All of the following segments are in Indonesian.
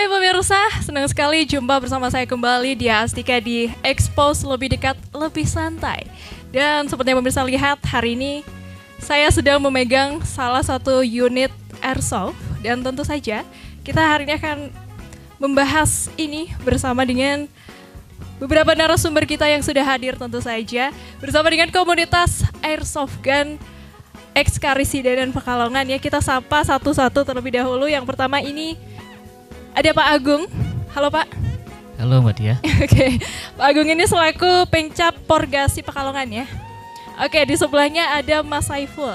Hai pemirsa, senang sekali jumpa bersama saya kembali di Astika di Expose Lebih Dekat, Lebih Santai. Dan seperti yang pemirsa lihat, hari ini saya sedang memegang salah satu unit airsoft. Dan tentu saja kita hari ini akan membahas ini bersama dengan beberapa narasumber kita yang sudah hadir tentu saja. Bersama dengan komunitas Airsoft Gun Eks-Karisida dan Pekalongan ya. Kita sapa satu-satu terlebih dahulu. Yang pertama ini ada Pak Agung. Halo Pak. Halo Mbak Dia. Oke, Pak Agung ini selaku Pengcap Porgasi Pekalongan ya. Oke, di sebelahnya ada Mas Saiful.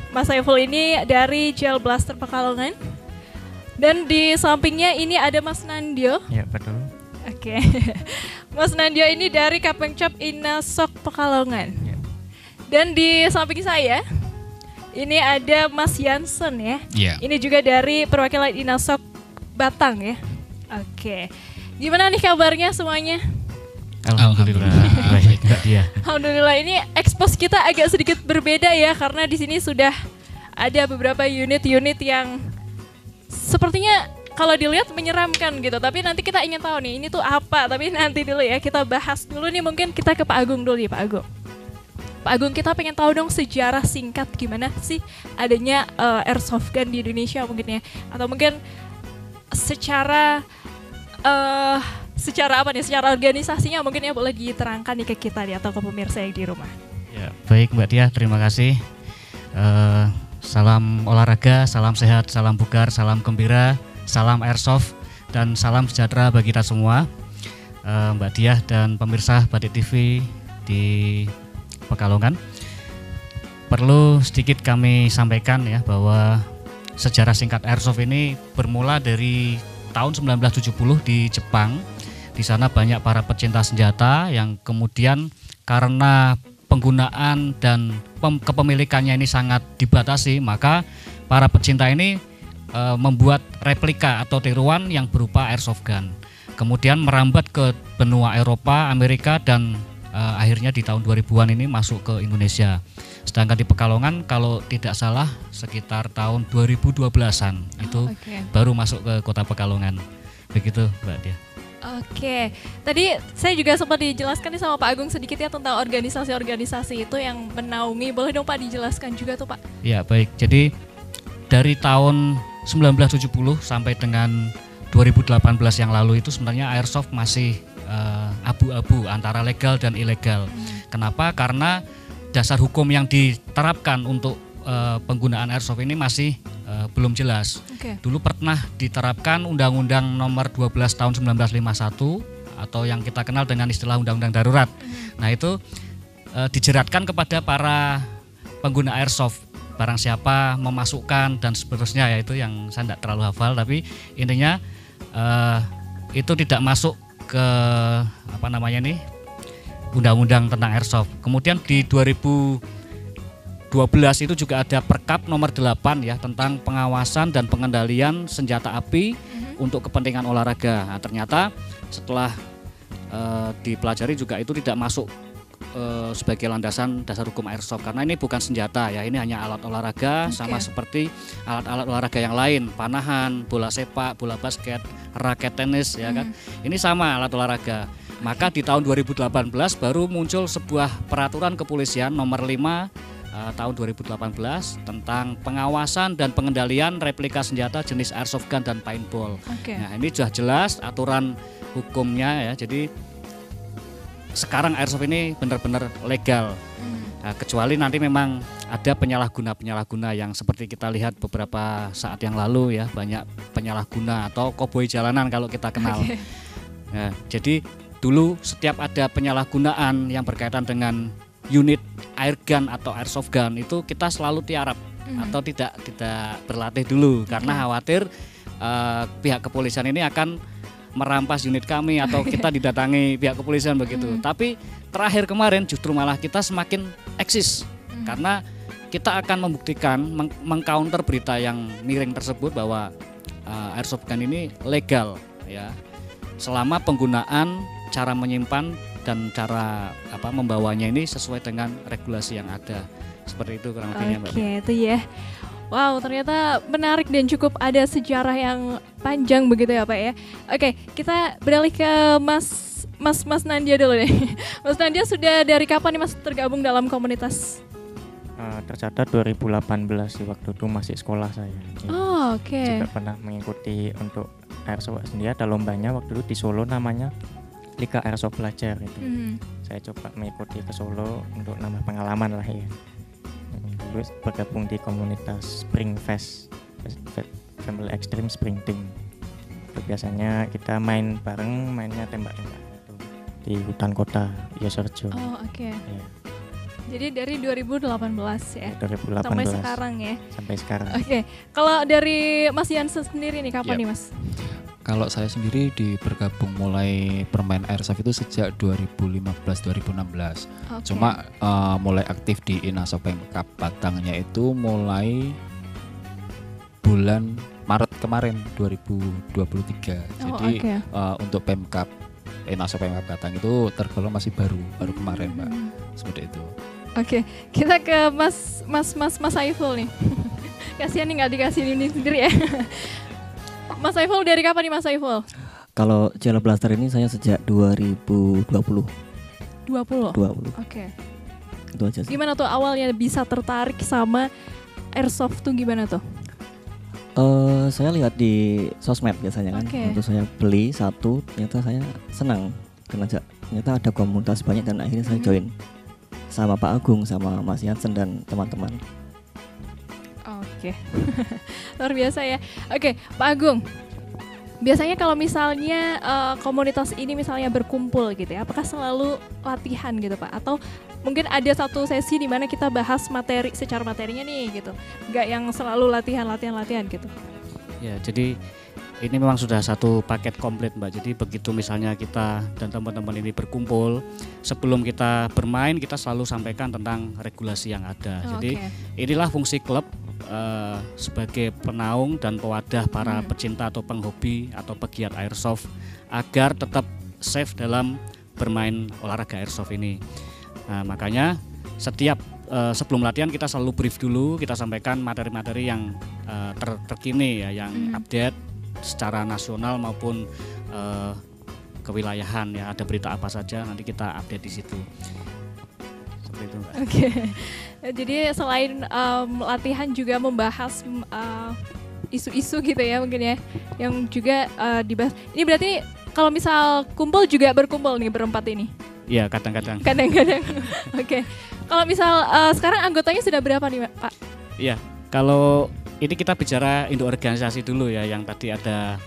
Mas Saiful ini dari Gel Blaster Pekalongan. Dan di sampingnya ini ada Mas Nandio. Ya betul. Oke, Mas Nandio ini dari Kapengcap Inasok Pekalongan. Ya. Dan di samping saya ini ada Mas Jansen ya. Ya. Ini juga dari perwakilan Inasok Batang ya. Oke. Gimana nih kabarnya semuanya? Alhamdulillah. Baik Mbak Dia. Alhamdulillah, ini expose kita agak sedikit berbeda ya, karena di sini sudah ada beberapa unit-unit yang sepertinya kalau dilihat menyeramkan gitu. Tapi nanti kita ingin tahu nih, ini tuh apa? Tapi nanti dulu ya, kita bahas dulu nih, mungkin kita ke Pak Agung dulu ya, Pak Agung. Pak Agung, kita pengen tahu dong sejarah singkat gimana sih adanya airsoft gun di Indonesia mungkin ya, atau mungkin secara apa nih, secara organisasinya mungkin ya, boleh diterangkan nih ke kita nih atau ke pemirsa yang di rumah. Ya, baik Mbak Dia, terima kasih. Salam olahraga, salam sehat, salam bugar, salam gembira, salam airsoft, dan salam sejahtera bagi kita semua. Mbak Dia dan pemirsa Batik TV di Pekalongan. Perlu sedikit kami sampaikan ya, bahwa sejarah singkat airsoft ini bermula dari tahun 1970 di Jepang. Di sana banyak para pecinta senjata yang kemudian karena penggunaan dan kepemilikannya ini sangat dibatasi, maka para pecinta ini membuat replika atau tiruan yang berupa airsoft gun. Kemudian merambat ke benua Eropa, Amerika, dan akhirnya di tahun 2000-an ini masuk ke Indonesia. Sedangkan di Pekalongan kalau tidak salah sekitar tahun 2012-an itu baru masuk ke kota Pekalongan. Begitu Mbak Dia. Oke, tadi saya juga sempat dijelaskan nih sama Pak Agung sedikit ya tentang organisasi-organisasi itu yang menaungi. Boleh dong Pak dijelaskan juga tuh Pak? Ya baik, jadi dari tahun 1970 sampai dengan 2018 yang lalu itu sebenarnya airsoft masih abu-abu antara legal dan ilegal. Kenapa? Karena dasar hukum yang diterapkan untuk penggunaan airsoft ini masih belum jelas. Dulu pernah diterapkan Undang-Undang Nomor 12 Tahun 1951 atau yang kita kenal dengan istilah Undang-Undang Darurat. Nah itu dijeratkan kepada para pengguna airsoft, barang siapa memasukkan dan seterusnya, yaitu yang saya tidak terlalu hafal, tapi intinya itu tidak masuk ke undang-undang tentang airsoft. Kemudian di 2012 itu juga ada Perkap nomor 8 ya, tentang pengawasan dan pengendalian senjata api untuk kepentingan olahraga. Nah, ternyata setelah dipelajari juga itu tidak masuk sebagai landasan dasar hukum airsoft, karena ini bukan senjata ya, ini hanya alat olahraga. Sama seperti alat-alat olahraga yang lain, panahan, bola sepak, bola basket, raket tenis ya kan. Ini sama alat olahraga. Maka di tahun 2018 baru muncul sebuah peraturan kepolisian nomor 5 tahun 2018 tentang pengawasan dan pengendalian replika senjata jenis airsoft gun dan paintball. Nah, ini sudah jelas aturan hukumnya ya. Jadi sekarang airsoft ini benar-benar legal. Nah, kecuali nanti memang ada penyalahguna yang seperti kita lihat beberapa saat yang lalu ya, banyak penyalahguna atau koboi jalanan kalau kita kenal. Nah, jadi dulu setiap ada penyalahgunaan yang berkaitan dengan unit airgun atau airsoft gun itu kita selalu tiarap atau tidak berlatih dulu, karena khawatir pihak kepolisian ini akan merampas unit kami atau kita didatangi pihak kepolisian begitu. Tapi terakhir kemarin justru malah kita semakin eksis karena kita akan membuktikan, mengcounter berita yang miring tersebut bahwa airsoft gun ini legal ya, selama penggunaan, cara menyimpan dan cara membawanya ini sesuai dengan regulasi yang ada. Seperti itu kurang lebihnya Mbak. Oke, itu ya. Wow, ternyata menarik dan cukup ada sejarah yang panjang begitu ya Pak ya. Oke, kita beralih ke Mas Nandia dulu deh. Mas Nandia sudah dari kapan nih Mas tergabung dalam komunitas? Tercatat 2018 sih, waktu itu masih sekolah saya. Oh, oke. Juga pernah mengikuti untuk airsoft sendiri, ada lombanya waktu itu di Solo namanya Liga Airsoft Pelajar itu. Saya coba mengikuti ke Solo untuk nambah pengalaman lah ya. Terus bergabung di komunitas Spring Fest, Family Extreme Spring Team. Itu biasanya kita main bareng, mainnya tembak-tembak itu di hutan kota Yosorjo. Oh, oke. Ya, Jadi dari 2018 ya. 2018 Sampai sekarang ya. sampai sekarang. Oke. Kalau dari Mas Jansen sendiri nih kapan Yap. nih Mas? Kalau saya sendiri bergabung mulai bermain airsoft itu sejak 2015-2016. Oke. Cuma mulai aktif di Inasoft Pemkab Batangnya itu mulai bulan Maret kemarin 2023. Oh, Jadi oke. untuk Pemkab Inasoft Pemkab Batang itu tergolong masih baru kemarin, Mbak. Seperti itu. Oke, kita ke Mas Saiful nih. Kasihan nih nggak dikasih ini sendiri ya. Mas Saiful dari kapan nih Mas Saiful? Kalau Jala Blaster ini saya sejak 2020. 20. 20. Oke. Itu aja sih. Gimana tuh awalnya bisa tertarik sama airsoft tuh gimana tuh? Saya lihat di sosmed biasanya kan. Oke. Untuk saya beli satu, ternyata saya senang karena ternyata ada komunitas banyak dan akhirnya saya join sama Pak Agung, sama Mas Jansen dan teman-teman. Oke. Luar biasa ya. Oke, Pak Agung. Biasanya kalau misalnya komunitas ini misalnya berkumpul gitu ya, apakah selalu latihan gitu Pak? Atau mungkin ada satu sesi di mana kita bahas materi secara materinya nih gitu, nggak yang selalu latihan gitu. Ya, jadi ini memang sudah satu paket komplit Mbak. Jadi begitu misalnya kita dan teman-teman ini berkumpul, sebelum kita bermain kita selalu sampaikan tentang regulasi yang ada. Jadi inilah fungsi klub sebagai penaung dan pewadah para pecinta atau penghobi atau pegiat airsoft agar tetap safe dalam bermain olahraga airsoft ini. Nah, makanya setiap sebelum latihan kita selalu brief dulu, kita sampaikan materi-materi yang terkini ya, yang update secara nasional maupun kewilayahan ya, ada berita apa saja nanti kita update di situ. Seperti itu, Mbak. Oke. Jadi selain latihan juga membahas isu-isu gitu ya mungkin ya, yang juga dibahas. Ini berarti kalau misal kumpul juga berkumpul nih berempat ini? Iya, kadang-kadang. Kadang-kadang. Oke. Kalau misal sekarang anggotanya sudah berapa nih Pak? Iya, kalau ini kita bicara induk organisasi dulu ya, yang tadi ada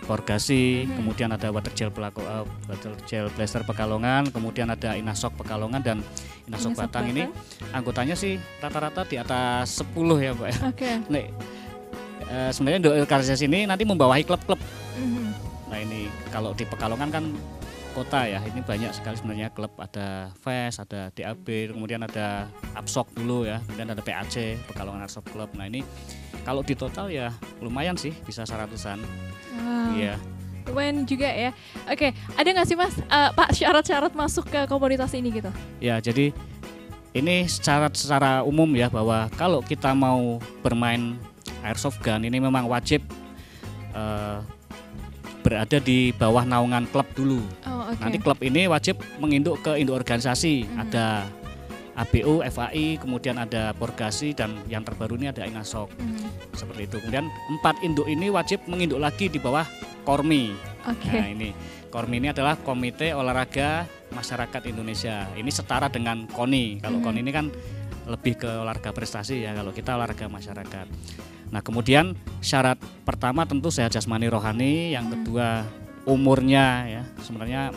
Porgasi, kemudian ada Water Gel Blaster Pekalongan, kemudian ada Inasok Pekalongan dan Inasok Batang. Ini anggotanya sih rata-rata di atas 10 ya Pak. Oke. Nih, sebenarnya induk organisasi ini nanti membawahi klub-klub. Nah ini kalau di Pekalongan kan kota ya, ini banyak sekali sebenarnya klub, ada FES, ada DAB, kemudian ada APSOK dulu ya, kemudian ada PAC, Pekalongan Airsoft Club. Nah ini kalau di total ya lumayan sih, bisa 100-an. Wow. Iya. Lumayan juga ya. Oke, ada nggak sih Mas Pak syarat-syarat masuk ke komunitas ini gitu? Ya jadi ini secara umum ya, bahwa kalau kita mau bermain airsoft gun ini memang wajib berada di bawah naungan klub dulu. Oh, oke. Nanti klub ini wajib menginduk ke induk organisasi. Ada ABU, FAI, kemudian ada Porgasi, dan yang terbaru ini ada Inasok. Seperti itu. Kemudian 4 induk ini wajib menginduk lagi di bawah Kormi. Oke. Nah ini Kormi ini adalah Komite Olahraga Masyarakat Indonesia. Ini setara dengan KONI. Kalau KONI ini kan lebih ke olahraga prestasi ya, kalau kita olahraga masyarakat. Nah kemudian syarat pertama tentu sehat jasmani rohani, yang kedua umurnya ya, sebenarnya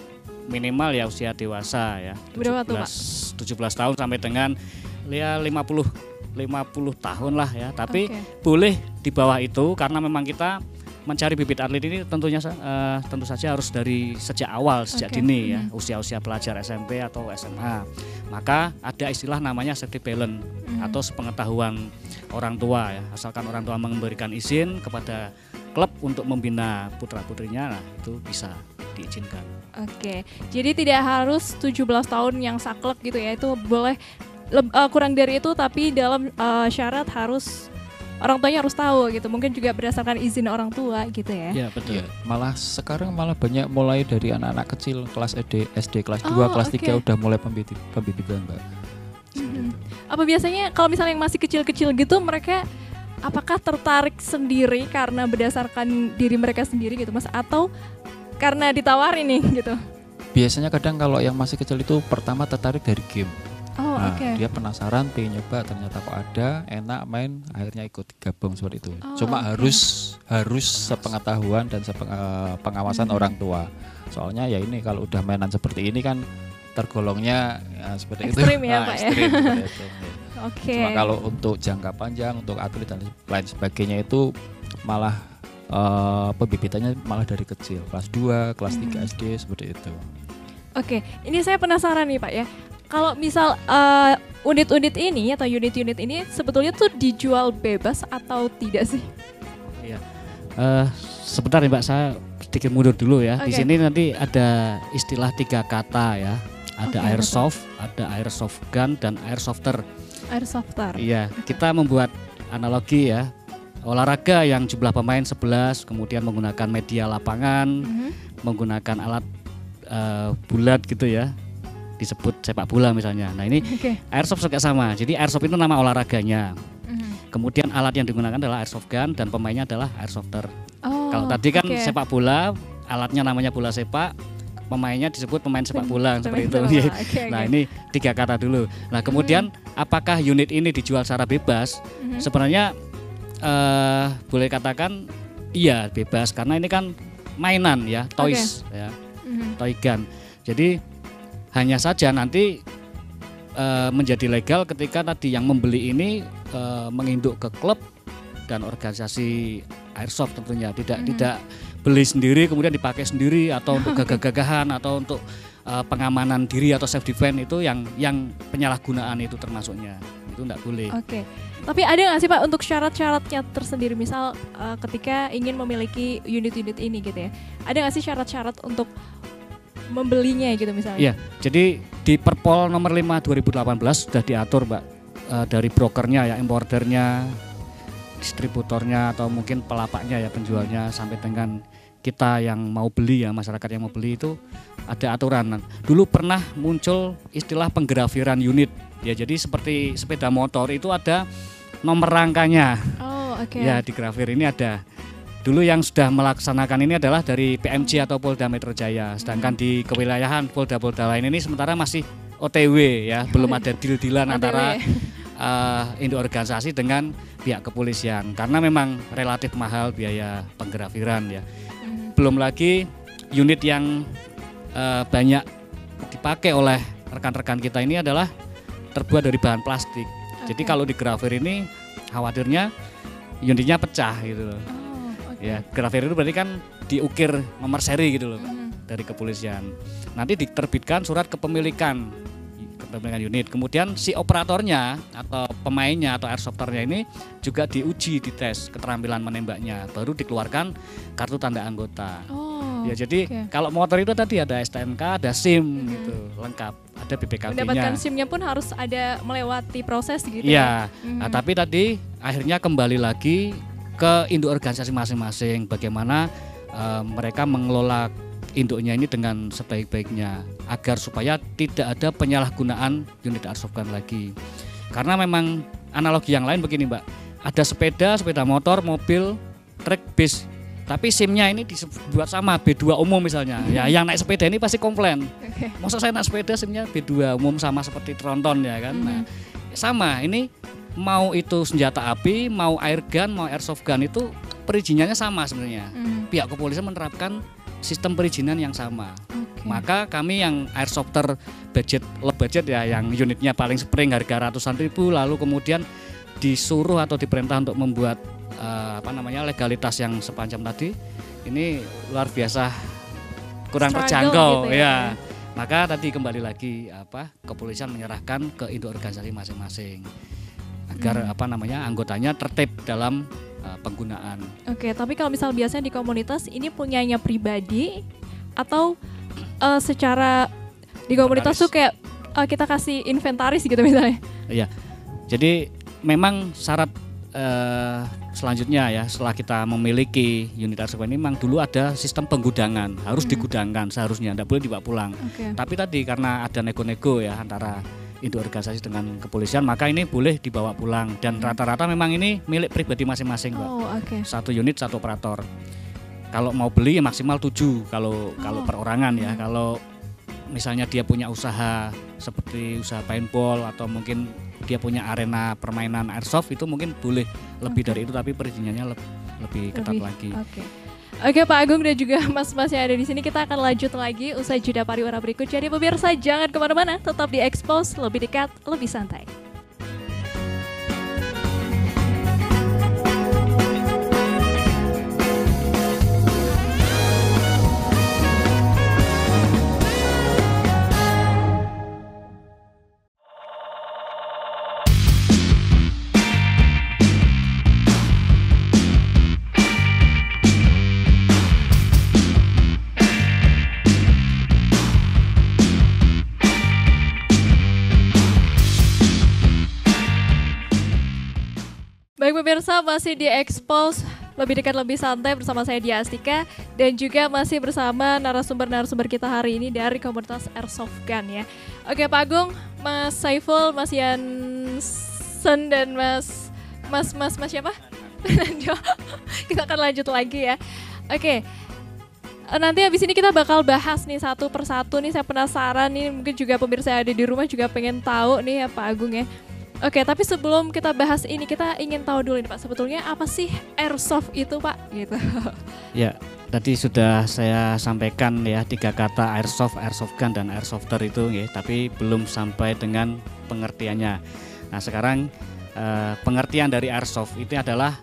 minimal ya usia dewasa ya. Berapa tuh, Pak? 17 tahun sampai dengan ya 50 tahun lah ya. Tapi boleh di bawah itu, karena memang kita mencari bibit atlet ini tentu saja harus dari sejak awal, sejak dini ya, usia-usia pelajar SMP atau SMA. Maka ada istilah namanya safety balance atau sepengetahuan orang tua ya, asalkan orang tua memberikan izin kepada klub untuk membina putra-putrinya, nah itu bisa diizinkan. Oke, jadi tidak harus 17 tahun yang saklek gitu ya, itu boleh kurang dari itu, tapi dalam syarat harus orang tuanya harus tahu gitu. Mungkin juga berdasarkan izin orang tua gitu ya. Ya betul. Iya, malah sekarang malah banyak mulai dari anak-anak kecil kelas SD kelas 2, Oh, kelas oke. 3 udah mulai pembibitan, Mbak. Apa biasanya kalau misalnya yang masih kecil-kecil gitu mereka apakah tertarik sendiri karena berdasarkan diri mereka sendiri gitu Mas, atau karena ditawarin nih gitu? Biasanya kadang kalau yang masih kecil itu pertama tertarik dari game. Oh, Nah, oke. dia penasaran, pengen nyoba, ternyata kok ada, enak main, akhirnya ikut gabung seperti itu. Oh, Cuma oke. harus sepengetahuan dan pengawasan orang tua. Soalnya ya ini kalau udah mainan seperti ini kan tergolongnya ya, seperti Ekstrim itu. ya, Pak, ya? Ekstrim seperti itu. Oke. Cuma kalau untuk jangka panjang, untuk atlet dan lain sebagainya itu malah pembibitannya malah dari kecil, kelas 2, kelas 3 SD seperti itu. Oke, ini saya penasaran nih Pak ya. Kalau misal unit-unit ini atau unit-unit ini sebetulnya tuh dijual bebas atau tidak sih? Iya. Sebentar ya Mbak, saya sedikit mundur dulu ya. Di Oke. sini nanti ada istilah 3 kata ya. Ada Oke, airsoft, ada airsoft gun, dan airsofter. Airsofter. Iya, kita membuat analogi ya. Olahraga yang jumlah pemain 11, kemudian menggunakan media lapangan, menggunakan alat bulat gitu ya. Disebut sepak bola misalnya. Nah, ini Oke. airsoft juga sama. Jadi airsoft itu nama olahraganya. Mhm. Kemudian alat yang digunakan adalah airsoft gun dan pemainnya adalah airsofter. Oh, Kalau tadi kan oke. sepak bola, alatnya namanya bola sepak, pemainnya disebut pemain sepak bola seperti itu. Pemain sepak bola, oke, Nah, oke. ini 3 kata dulu. Nah, kemudian apakah unit ini dijual secara bebas? Sebenarnya boleh katakan iya bebas karena ini kan mainan ya, toys ya, Mhm. toy gun. Jadi hanya saja nanti menjadi legal ketika tadi yang membeli ini menginduk ke klub dan organisasi airsoft tentunya, tidak beli sendiri kemudian dipakai sendiri atau untuk gagah-gagahan atau untuk pengamanan diri atau self defense, itu yang penyalahgunaan itu termasuknya, itu enggak boleh. Oke. Tapi ada nggak sih Pak untuk syarat-syaratnya tersendiri? Misal ketika ingin memiliki unit-unit ini gitu ya, ada nggak sih syarat-syarat untuk membelinya gitu misalnya? Iya, jadi di Perpol nomor 5 2018 sudah diatur Mbak, dari brokernya ya, importernya, distributornya atau mungkin pelapaknya ya, penjualnya, sampai dengan kita yang mau beli ya, masyarakat yang mau beli itu ada aturan. Dulu pernah muncul istilah penggrafiran unit ya, jadi seperti sepeda motor itu ada nomor rangkanya. Oh, oke. Ya, di grafir ini ada. Dulu yang sudah melaksanakan ini adalah dari PMJ atau Polda Metro Jaya. Sedangkan di kewilayahan Polda-Polda lain ini sementara masih OTW ya, belum ada deal-dealan OTW. antara induk organisasi dengan pihak kepolisian. Karena memang relatif mahal biaya penggrafiran ya. Belum lagi unit yang banyak dipakai oleh rekan-rekan kita ini adalah terbuat dari bahan plastik. Jadi kalau di grafir ini khawatirnya unitnya pecah gitu loh. Ya, grafir itu berarti kan diukir nomor seri gitu loh dari kepolisian. Nanti diterbitkan surat kepemilikan unit. Kemudian si operatornya atau pemainnya atau airsofternya ini juga diuji, dites keterampilan menembaknya. Baru dikeluarkan kartu tanda anggota. Oh. Ya, jadi oke. kalau motor itu tadi ada STNK, ada SIM gitu, lengkap. Ada BPKB-nya. Mendapatkan SIM-nya pun harus ada melewati proses gitu Iya. ya. Nah, tapi tadi akhirnya kembali lagi ke induk organisasi masing-masing, bagaimana mereka mengelola induknya ini dengan sebaik-baiknya agar supaya tidak ada penyalahgunaan unit airsoft gun lagi. Karena memang analogi yang lain begini Mbak, ada sepeda motor, mobil, truk, bis, tapi SIM-nya ini dibuat sama B2 umum misalnya. Ya, yang naik sepeda ini pasti komplain. Oke. Masa saya naik sepeda SIM-nya B2 umum sama seperti tronton ya kan. Nah, sama ini mau itu senjata api, mau air gun, mau airsoft gun itu perizinannya sama sebenarnya. Pihak kepolisian menerapkan sistem perizinan yang sama. Oke. Maka kami yang airsofter low budget ya, yang unitnya paling spring harga ratusan ribu, lalu kemudian disuruh atau diperintah untuk membuat legalitas yang sepanjang tadi, ini luar biasa kurang Struggle terjangkau gitu ya. Maka tadi kembali lagi kepolisian menyerahkan ke induk organisasi masing-masing agar anggotanya tertib dalam penggunaan. Oke, tapi kalau misal biasanya di komunitas ini punyanya pribadi atau secara di komunitas tuh kayak kita kasih inventaris gitu misalnya. Iya. Jadi memang syarat selanjutnya ya, setelah kita memiliki unit airsoft gun ini, memang dulu ada sistem penggudangan, harus digudangkan seharusnya, tidak boleh dibawa pulang. Tapi tadi karena ada nego-nego ya antara induk organisasi dengan kepolisian, maka ini boleh dibawa pulang dan rata-rata memang ini milik pribadi masing-masing, Pak. Satu unit satu operator. Kalau mau beli ya maksimal 7 kalau perorangan ya. Kalau misalnya dia punya usaha seperti usaha paintball atau mungkin dia punya arena permainan airsoft, itu mungkin boleh lebih dari itu, tapi perizinannya lebih ketat lagi. Oke Pak Agung dan juga mas-mas yang ada di sini, kita akan lanjut lagi usai jeda pariwara berikut. Jadi pemirsa jangan kemana-mana, tetap di Expose, lebih dekat, lebih santai. Baik pemirsa, masih di Expose, lebih dekat lebih santai bersama saya Dia Astika, dan juga masih bersama narasumber-narasumber kita hari ini dari komunitas Airsoft Gun ya. Oke Pak Agung, Mas Saiful, Mas Jansen dan Mas siapa? Kita akan lanjut lagi ya. Oke. Nanti habis ini kita bakal bahas nih satu persatu nih, saya penasaran nih, mungkin juga pemirsa yang ada di rumah juga pengen tahu nih ya Pak Agung ya. Oke, tapi sebelum kita bahas ini, kita ingin tahu dulu nih Pak, sebetulnya apa sih airsoft itu Pak? Gitu. Ya, tadi sudah saya sampaikan ya 3 kata airsoft, airsoft gun dan airsofter itu ya, tapi belum sampai dengan pengertiannya. Nah sekarang pengertian dari airsoft itu adalah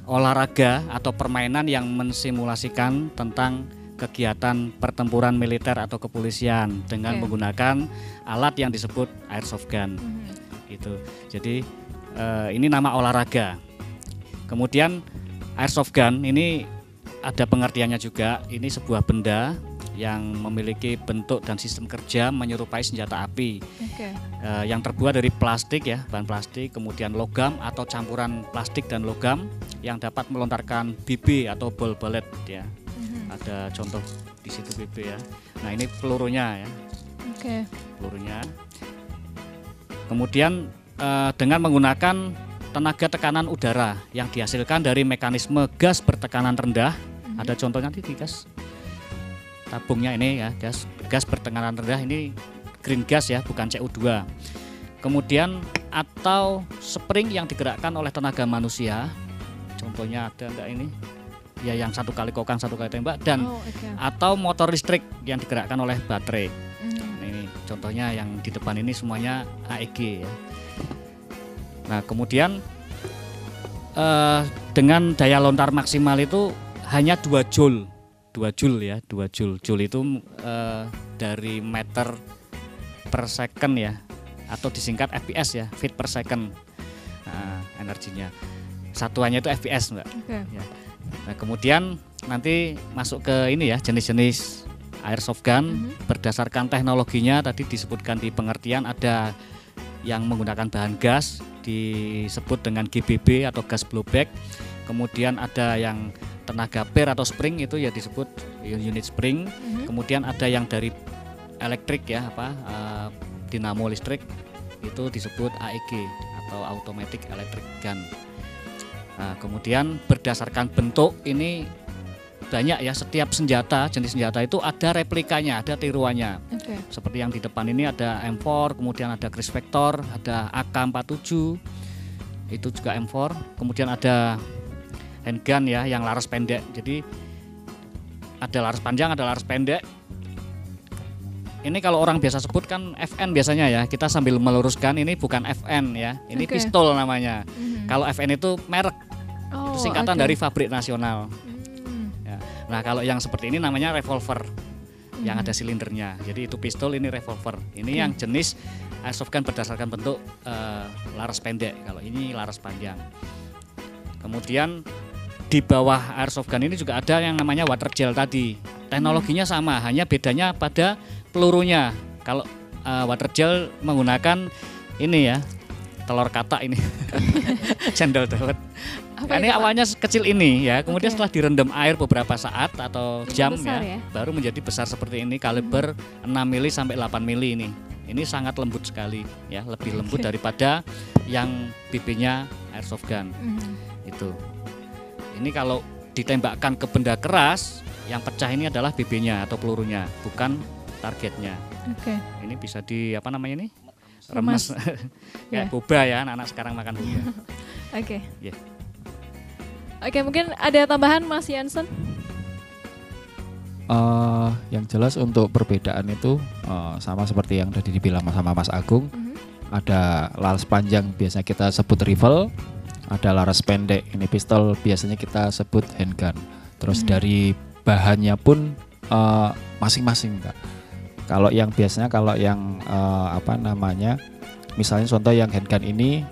olahraga atau permainan yang mensimulasikan tentang kegiatan pertempuran militer atau kepolisian dengan menggunakan alat yang disebut airsoft gun. Gitu. Jadi ini nama olahraga. Kemudian airsoft gun ini ada pengertiannya juga. Ini sebuah benda yang memiliki bentuk dan sistem kerja menyerupai senjata api. Yang terbuat dari plastik ya, bahan plastik, kemudian logam atau campuran plastik dan logam yang dapat melontarkan BB atau ball bullet ya. Ada contoh di situ BB ya. Nah ini pelurunya ya. Pelurunya. Kemudian dengan menggunakan tenaga tekanan udara yang dihasilkan dari mekanisme gas bertekanan rendah, ada contohnya di gas tabungnya ini ya, gas bertekanan rendah, ini green gas ya, bukan CO2. Kemudian atau spring yang digerakkan oleh tenaga manusia, contohnya ada enggak ini? Ya yang 1 kali kokang 1 kali tembak, dan atau motor listrik yang digerakkan oleh baterai. Nah, ini contohnya yang di depan ini semuanya AEG ya. Nah kemudian dengan daya lontar maksimal itu hanya 2 joule, 2 joule ya, 2 joule. Joule itu dari meter per second ya, atau disingkat FPS ya, feet per second. Nah, energinya satuannya itu FPS Mbak. Ya. Nah kemudian nanti masuk ke ini ya, jenis-jenis airsoft gun berdasarkan teknologinya tadi disebutkan di pengertian, ada yang menggunakan bahan gas disebut dengan GBB atau gas blowback. Kemudian ada yang tenaga per atau spring itu ya disebut unit spring. Kemudian ada yang dari elektrik ya, dinamo listrik, itu disebut AEG atau automatic electric gun. Nah, kemudian berdasarkan bentuk ini banyak ya, setiap senjata, jenis senjata itu ada replikanya, ada tiruannya. Seperti yang di depan ini ada M4, kemudian ada Chris Vector, ada AK-47, itu juga M4. Kemudian ada handgun ya, yang laras pendek. Jadi ada laras panjang, ada laras pendek. Ini kalau orang biasa sebut kan FN biasanya ya, kita sambil meluruskan ini bukan FN ya, ini pistol namanya. Kalau FN itu merek, itu singkatan dari pabrik nasional. Ya. Nah kalau yang seperti ini namanya revolver, yang ada silindernya. Jadi itu pistol, ini revolver. Ini yang jenis airsoft gun berdasarkan bentuk laras pendek. Kalau ini laras panjang. Kemudian di bawah airsoft gun ini juga ada yang namanya water gel tadi. Teknologinya sama, hanya bedanya pada pelurunya. Kalau water gel menggunakan ini ya, telur katak ini. Cendol dawet. Apa Ini itu, Pak? awalnya kecil ini ya, kemudian Oke. setelah direndam air beberapa saat atau Jadi jam besar ya, ya? baru menjadi besar seperti ini, kaliber 6 mili sampai 8 mili ini. Ini sangat lembut sekali ya, lebih lembut Oke. daripada yang BB-nya airsoft gun. Itu. Ini kalau ditembakkan ke benda keras, yang pecah ini adalah BB-nya atau pelurunya, bukan targetnya. Oke. Ini bisa di apa namanya ini? Remas. Ya. Kayak boba ya, anak-anak sekarang makan boba. Oke. Ya. Oke, mungkin ada tambahan Mas Jansen? Yang jelas untuk perbedaan itu sama seperti yang tadi dibilang sama Mas Agung. Ada laras panjang biasanya kita sebut rifle, ada laras pendek ini pistol biasanya kita sebut handgun. Terus dari bahannya pun masing-masing Kak. Kalau yang biasanya misalnya contoh yang handgun ini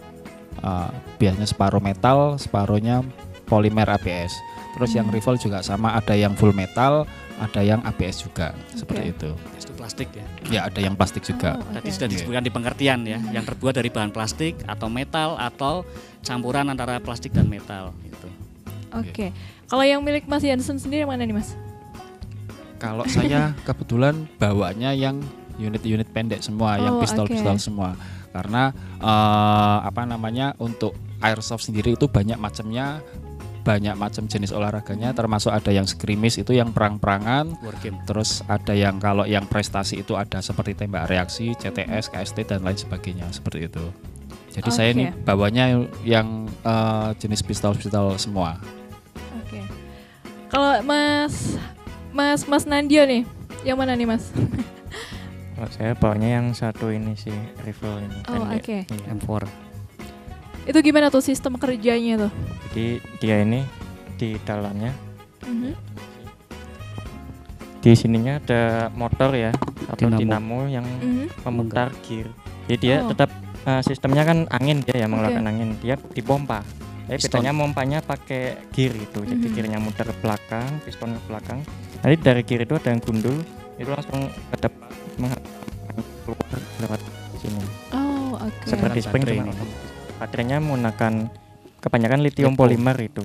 biasanya separuh metal, separuhnya polimer ABS. Terus yang rifle juga sama, ada yang full metal, ada yang ABS juga, seperti itu. Itu plastik ya. Ya ada yang plastik juga. Oh, Tadi oke. sudah disebutkan di pengertian ya, yang terbuat dari bahan plastik atau metal atau campuran antara plastik dan metal gitu. Oke. Kalau yang milik Mas Jansen sendiri mana nih Mas? Kalau saya kebetulan bawanya yang unit-unit pendek semua, yang Oh, pistol-pistol oke. semua. Karena untuk airsoft sendiri itu banyak macamnya, banyak macam jenis olahraganya, termasuk ada yang skirmish itu yang perang-perangan. War game. Terus ada yang kalau yang prestasi itu ada seperti tembak reaksi, CTS, KST dan lain sebagainya seperti itu. Jadi saya ini Oke. bawanya yang jenis pistol-pistol semua. Oke. Kalau Mas Nandio nih, yang mana nih Mas? Kalau saya bawanya yang satu ini sih, rifle ini. Oh, pendek. oke. Iya. M4. Itu gimana tuh sistem kerjanya tuh? Jadi dia ini di dalamnya, Mhm. di sininya ada motor ya, atau Dinamo. dinamo yang Mhm. memutar gear. Jadi dia Oh. tetap sistemnya kan angin, dia ya mengeluarkan Oke. angin. Dia dipompa. Tapi Piston. bedanya mompanya pakai gear itu. Jadi Mhm. gearnya muter ke belakang, piston ke belakang. Nanti dari gear itu ada yang gundul, itu langsung ke depan keluar lewat sini. Oh, oke. Seperti Dengan spring baterai cuma ini. otomatis. Baterainya menggunakan kebanyakan lithium Lipo. polimer itu.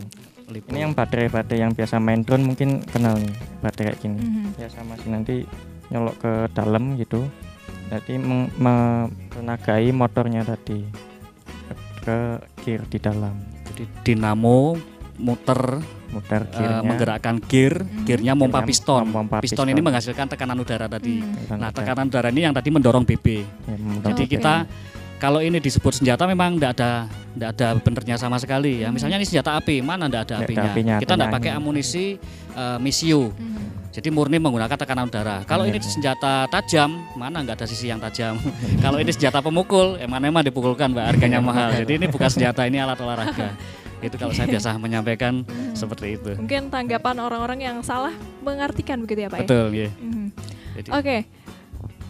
Lipo. Ini yang baterai yang biasa main drone mungkin kenal nih, baterai kayak gini. Mhm. Ya sama sih, nanti nyolok ke dalam gitu. Nanti menenagai motornya tadi ke gear di dalam, Jadi dinamo muter muter gearnya. menggerakkan gear, gearnya mompa Gearnya piston. memompa Piston ini menghasilkan tekanan udara tadi. Mhm. Nah, tekanan udara ini yang tadi mendorong BB. Ya, memudar Jadi Oke. kita kalau ini disebut senjata memang tidak ada benernya sama sekali ya. Misalnya ini senjata api, mana tidak ada Nggak ada apinya. apinya, Kita tidak hanya pakai angin. amunisi misiu. Mhm. Jadi murni menggunakan tekanan udara. Kalau ini Iya. senjata tajam, mana nggak ada sisi yang tajam. Kalau ini senjata pemukul, emang dipukulkan Mbak, harganya mahal. Jadi ini bukan senjata, ini alat olahraga. Itu kalau saya biasa menyampaikan seperti itu. Mungkin tanggapan orang-orang yang salah mengartikan begitu ya Pak ya? Betul, ya. Mhm. Jadi Oke.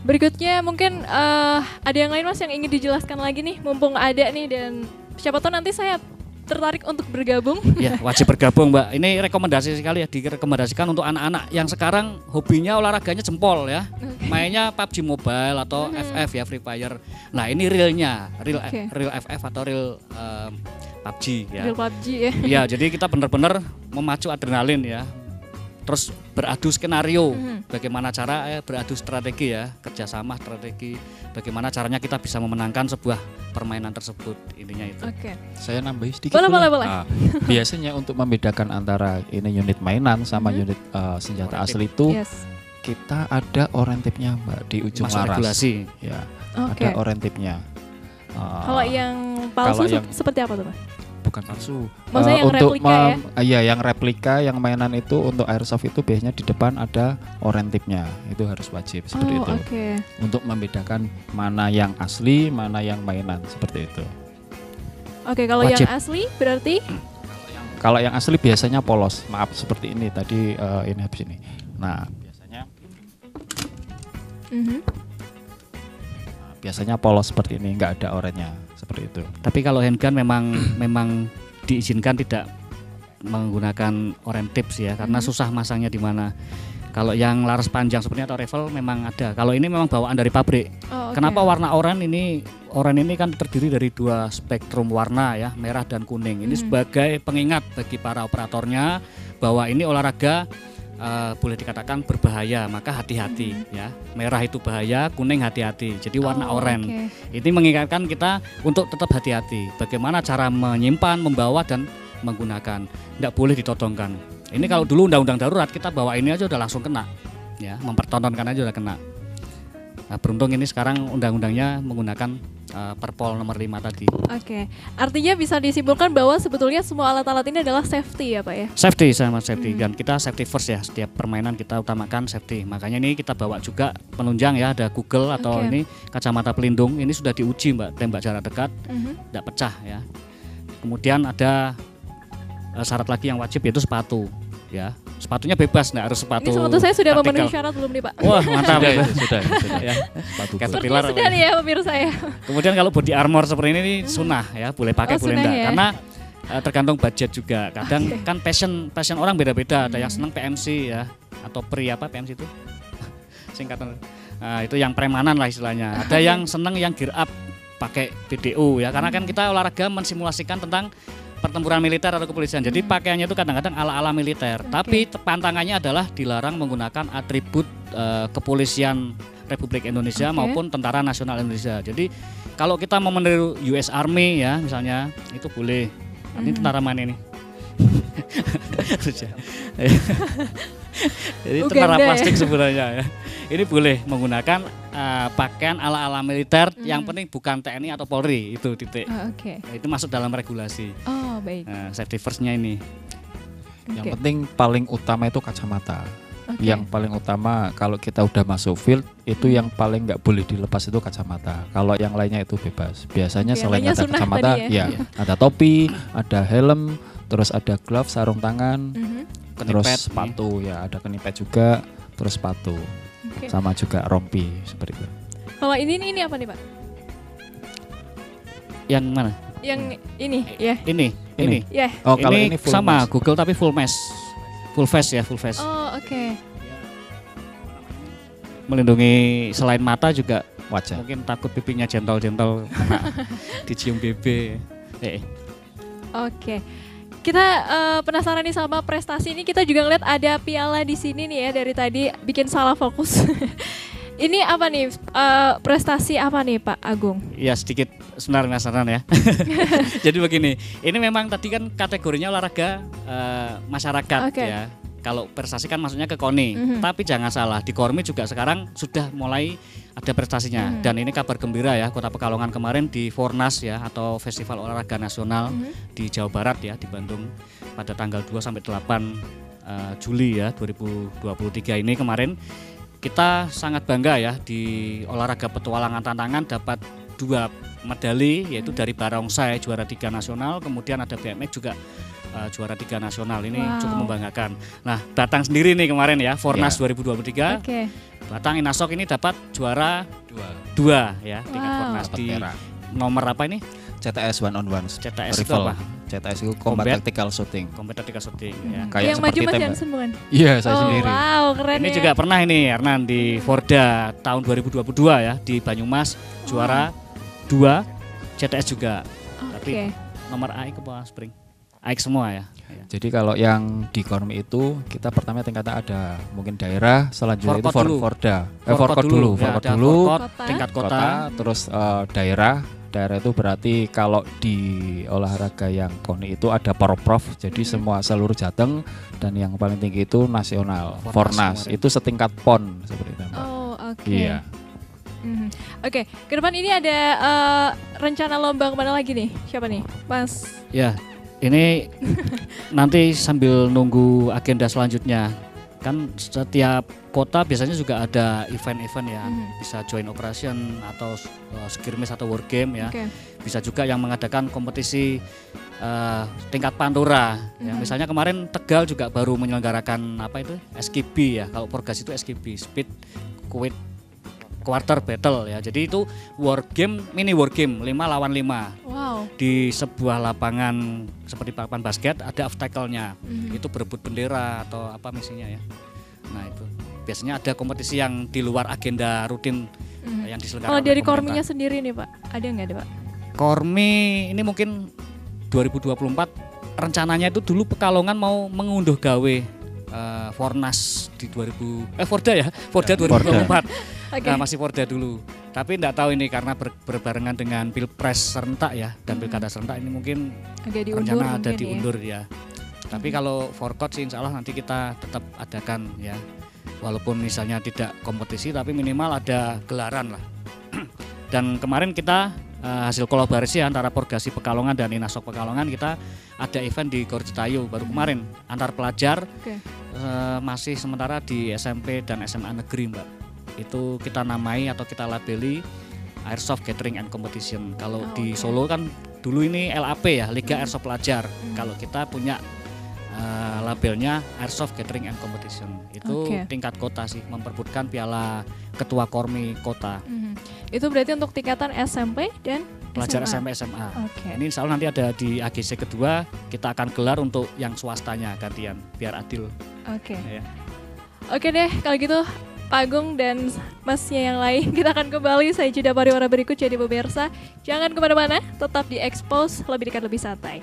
Berikutnya mungkin ada yang lain Mas yang ingin dijelaskan lagi nih, mumpung ada nih, dan siapa tahu nanti saya tertarik untuk bergabung. ya wajib bergabung Mbak. Ini rekomendasi sekali ya, direkomendasikan untuk anak-anak yang sekarang hobinya olahraganya jempol ya. Mainnya PUBG Mobile atau FF ya, Free Fire. Nah ini realnya, Oke. real FF atau real PUBG ya. Real PUBG ya. Ya, jadi kita benar-benar memacu adrenalin ya. Terus beradu skenario, bagaimana cara beradu strategi ya, kerjasama strategi, bagaimana caranya kita bisa memenangkan sebuah permainan tersebut, intinya itu. Oke. Saya nambahin sedikit. Boleh, boleh? boleh. Nah, biasanya untuk membedakan antara ini unit mainan sama unit senjata Orientip. asli itu Yes. kita ada orientipnya Mbak di ujung Masuk laras. regulasi. Ya, Oke. ada orientipnya. Kalau yang palsu kalau yang- seperti apa tuh Pak? Bukan palsu. Maksudnya yang untuk replika ya? Iya, yang replika, yang mainan itu untuk airsoft itu biasanya di depan ada orientipnya. Itu harus wajib seperti itu. Oke. Untuk membedakan mana yang asli, mana yang mainan seperti itu. Oke, kalau Wajib. yang asli berarti Kalau yang asli biasanya polos. Maaf seperti ini tadi ini habis ini. Nah, biasanya polos seperti ini, nggak ada orennya seperti itu. Tapi kalau handgun memang diizinkan tidak menggunakan oren tips ya, karena susah masangnya di mana. Kalau yang laras panjang seperti atau revel memang ada. Kalau ini memang bawaan dari pabrik. Oh, oke. Kenapa warna oranye ini? Oranye ini kan terdiri dari 2 spektrum warna ya, merah dan kuning. Ini sebagai pengingat bagi para operatornya bahwa ini olahraga boleh dikatakan berbahaya, maka hati-hati ya. Merah itu bahaya, kuning hati-hati. Jadi warna oranye. Ini mengingatkan kita untuk tetap hati-hati. Bagaimana cara menyimpan, membawa dan menggunakan. Tidak boleh ditodongkan. Ini kalau dulu undang-undang darurat kita bawa ini aja udah langsung kena. Ya, mempertontonkan aja udah kena. Nah, beruntung ini sekarang undang-undangnya menggunakan Perpol nomor 5 tadi. Oke, artinya bisa disimpulkan bahwa sebetulnya semua alat-alat ini adalah safety ya Pak ya? Safety sama safety, dan kita safety first ya, setiap permainan kita utamakan safety. Makanya ini kita bawa juga penunjang ya, ada Google atau ini kacamata pelindung, ini sudah diuji Mbak, tembak jarak dekat, tidak pecah ya. Kemudian ada syarat lagi yang wajib yaitu sepatu ya. Sepatunya bebas, nggak harus sepatu. Ini sepatu saya sudah memenuhi vertikal. syarat belum nih Pak? Wah mantap ya. Sudah. Ya. Sepatu Caterpillar Sepertinya sudah nih ya pemirsa ya. Kemudian kalau body armor seperti ini sunnah ya, boleh pakai boleh sunnah enggak. ya. Karena tergantung budget juga. Kadang kan passion orang beda-beda. Ada yang senang PMC ya, atau apa PMC itu? Singkatan. Nah, itu yang premanan lah istilahnya. Ada yang senang yang gear up pakai BDO ya, karena kan kita olahraga mensimulasikan tentang pertempuran militer atau kepolisian. Jadi pakaiannya itu kadang-kadang ala-ala militer. Tapi pantangannya adalah dilarang menggunakan atribut kepolisian Republik Indonesia maupun Tentara Nasional Indonesia. Jadi kalau kita mau meniru US Army ya misalnya, itu boleh. Ini tentara mana ini? Jadi tentara plastik sebenarnya ya. Ini boleh menggunakan pakaian ala-ala militer, yang penting bukan TNI atau Polri, itu titik. Oke. Nah, itu masuk dalam regulasi. Oh baik. Nah, safety first-nya ini. Yang penting paling utama itu kacamata. Yang paling utama kalau kita udah masuk field itu yang paling nggak boleh dilepas itu kacamata. Kalau yang lainnya itu bebas. Biasanya selain lainnya ada sunnah kacamata, tadi ya? ada topi, ada helm, terus ada glove, sarung tangan, terus Kenipet, sepatu ya, ada kenipet juga, terus sepatu, sama juga rompi seperti itu. Kalau ini apa nih Pak? Yang mana? Yang ini ya? Ini. Ya. Oh, kalau ini full sama mask. Google tapi full mask. Full face ya, full face. Oh oke. Melindungi selain mata juga Wajah. mungkin takut pipinya jentol-jentol kena dicium BB. Oke. Kita penasaran nih sama prestasi ini. Kita juga ngeliat ada piala di sini nih ya, dari tadi bikin salah fokus. Ini apa nih, prestasi apa nih Pak Agung? Ya sedikit sebenarnya penasaran ya. Jadi begini, ini memang tadi kan kategorinya olahraga masyarakat ya. Kalau prestasi kan maksudnya ke KONI, tapi jangan salah, di Kormi juga sekarang sudah mulai ada prestasinya. Dan ini kabar gembira ya, Kota Pekalongan kemarin di Fornas ya, atau Festival Olahraga Nasional di Jawa Barat ya, di Bandung pada tanggal 2 sampai 8 Juli ya 2023 ini kemarin. Kita sangat bangga ya, di olahraga petualangan tantangan dapat 2 medali, yaitu dari barongsai juara 3 nasional, kemudian ada BMX juga juara 3 nasional. Ini cukup membanggakan. Nah, Batang sendiri nih kemarin ya, Fornas 2023. Batang Inasok ini dapat juara 2 ya, tingkat Fornas di nomor apa ini? CTS one on one. CTS itu Rival. apa? CTS itu Combat Tactical Shooting. Combat Tactical Shooting ya. Kayak yang maju seperti Mas tembak. Jansen bukan? Iya, saya sendiri. Wow, keren Ini ya. juga pernah ini Hernan di Forda tahun 2022 ya, di Banyumas juara 2 CTS juga. Tapi nomor AIK apa Spring? AIK semua ya. Jadi kalau yang di Kormi itu kita pertama tingkatnya ada mungkin daerah, selanjutnya itu Forda. Forkot dulu, Ya, Forkot dulu, tingkat kota. terus daerah. Daerah itu berarti kalau di olahraga yang KONI itu ada Porprov, jadi semua seluruh Jateng, dan yang paling tinggi itu nasional, Fornas, itu setingkat PON seperti itu. Oh, oke. Iya. Oke, ke depan ini ada rencana lomba kemana lagi nih? Siapa nih, Mas? Ya, ini nanti sambil nunggu agenda selanjutnya. Kan setiap kota biasanya juga ada event-event ya, bisa joint operation atau skirmish atau war game ya. Bisa juga yang mengadakan kompetisi tingkat pantura. Ya, misalnya kemarin Tegal juga baru menyelenggarakan apa itu SKB ya. Kalau Porgas itu SKB, Speed Quit Quarter Battle ya. Jadi itu war game, mini war game 5 lawan 5. Wow. Di sebuah lapangan seperti lapangan basket ada obstacle-nya. Itu berebut bendera atau apa misinya ya. Nah, itu. biasanya ada kompetisi yang di luar agenda rutin yang diselenggarakan. Kalau dari oleh pemerintah. Korminya sendiri nih Pak, ada nggak ada Pak? Kormi ini mungkin 2024 rencananya itu dulu Pekalongan mau mengunduh gawe Fornas di Forda 2024. Oke. Nah, masih Forda dulu. Tapi enggak tahu ini karena berbarengan dengan Pilpres serentak ya dan Pilkada serentak ini mungkin Agak diundur rencana ada mungkin diundur ya. Tapi kalau Forkot sih insya Allah nanti kita tetap adakan ya. Walaupun misalnya tidak kompetisi tapi minimal ada gelaran lah. Dan kemarin kita hasil kolaborasi antara Porgasi Pekalongan dan Inasok Pekalongan, kita ada event di Gorjetayu baru kemarin antar pelajar. Oke. Masih sementara di SMP dan SMA negeri Mbak. Itu kita namai atau kita labeli Airsoft Gathering and Competition. Kalau di Solo kan dulu ini LAP ya, Liga Airsoft Pelajar. Kalau kita punya labelnya Airsoft Gathering and Competition. Itu tingkat kota sih, memperebutkan piala ketua Kormi kota. Itu berarti untuk tingkatan SMP dan Pelajar SMA. SMP SMA. Oke. Ini insya Allah nanti ada di AGC kedua, kita akan gelar untuk yang swastanya gantian, biar adil. Oke. Ya. Oke deh, kalau gitu Pak Agung dan Masnya yang lain, kita akan kembali. Saya jeda pariwara berikut, jadi pemirsa jangan kemana-mana, tetap di Expose, lebih dekat lebih santai.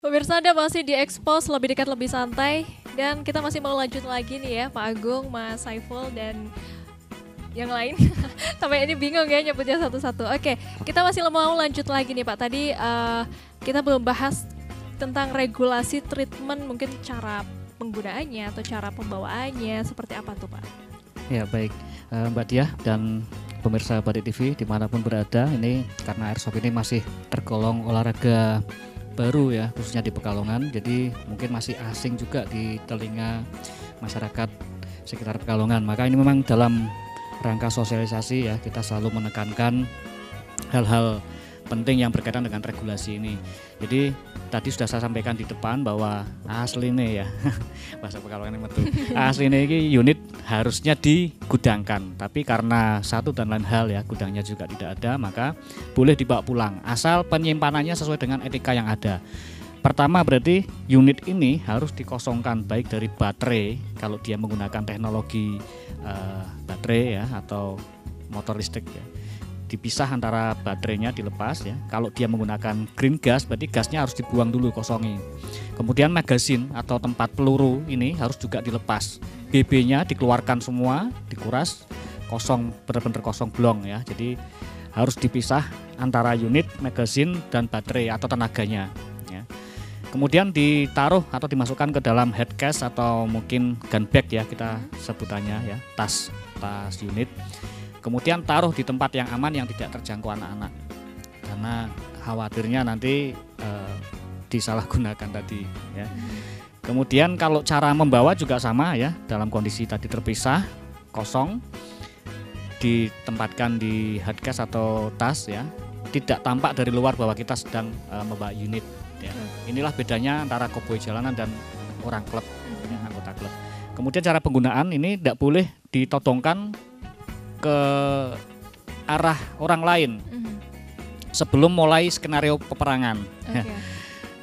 Pemirsa, Anda masih di Expose, lebih dekat lebih santai, dan kita masih mau lanjut lagi nih ya Pak Agung, Mas Saiful dan yang lain. Sampai ini bingung ya nyebutnya satu-satu. Oke, kita masih mau lanjut lagi nih Pak. Tadi kita belum bahas tentang regulasi treatment, mungkin cara penggunaannya atau cara pembawaannya seperti apa tuh Pak? Ya baik, Mbak Diah dan pemirsa Batik TV dimanapun berada, ini karena Airsoft ini masih tergolong olahraga baru ya, khususnya di Pekalongan, jadi mungkin masih asing juga di telinga masyarakat sekitar Pekalongan. Maka ini memang dalam rangka sosialisasi ya, kita selalu menekankan hal-hal penting yang berkaitan dengan regulasi ini. Jadi tadi sudah saya sampaikan di depan bahwa aslinya ya bahasa Pekalongan metu. Aslinya ini unit harusnya digudangkan, tapi karena satu dan lain hal ya, gudangnya juga tidak ada, maka boleh dibawa pulang asal penyimpanannya sesuai dengan etika yang ada. Pertama berarti unit ini harus dikosongkan baik dari baterai kalau dia menggunakan teknologi baterai ya atau motor listrik ya. Dipisah antara baterainya, dilepas ya. Kalau dia menggunakan green gas berarti gasnya harus dibuang dulu, kosongi. Kemudian magasin atau tempat peluru ini harus juga dilepas. BB-nya dikeluarkan semua, dikuras, kosong, benar-benar kosong blong ya. Jadi harus dipisah antara unit, magasin dan baterai atau tenaganya ya. Kemudian ditaruh atau dimasukkan ke dalam head case atau mungkin gun bag ya kita sebutannya ya, tas unit. Kemudian taruh di tempat yang aman yang tidak terjangkau anak-anak, karena khawatirnya nanti disalahgunakan tadi ya. Kemudian kalau cara membawa juga sama ya, dalam kondisi tadi terpisah, kosong, ditempatkan di hardcase atau tas ya, tidak tampak dari luar bahwa kita sedang membawa unit ya. Inilah bedanya antara koboi jalanan dan orang klub ya, anggota klub. Kemudian cara penggunaan ini tidak boleh ditodongkan ke arah orang lain sebelum mulai skenario peperangan.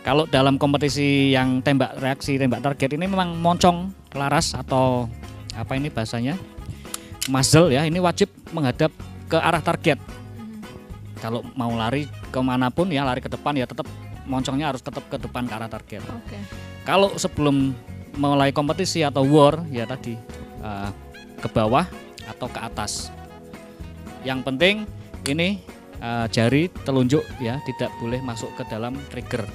Kalau dalam kompetisi yang tembak reaksi, tembak target ini memang moncong laras atau apa ini bahasanya, muzzle ya, ini wajib menghadap ke arah target. Kalau mau lari kemanapun ya, lari ke depan ya tetap moncongnya harus tetap ke depan ke arah target. Kalau sebelum mulai kompetisi atau war ya tadi ke bawah atau ke atas. Yang penting ini jari telunjuk ya tidak boleh masuk ke dalam trigger.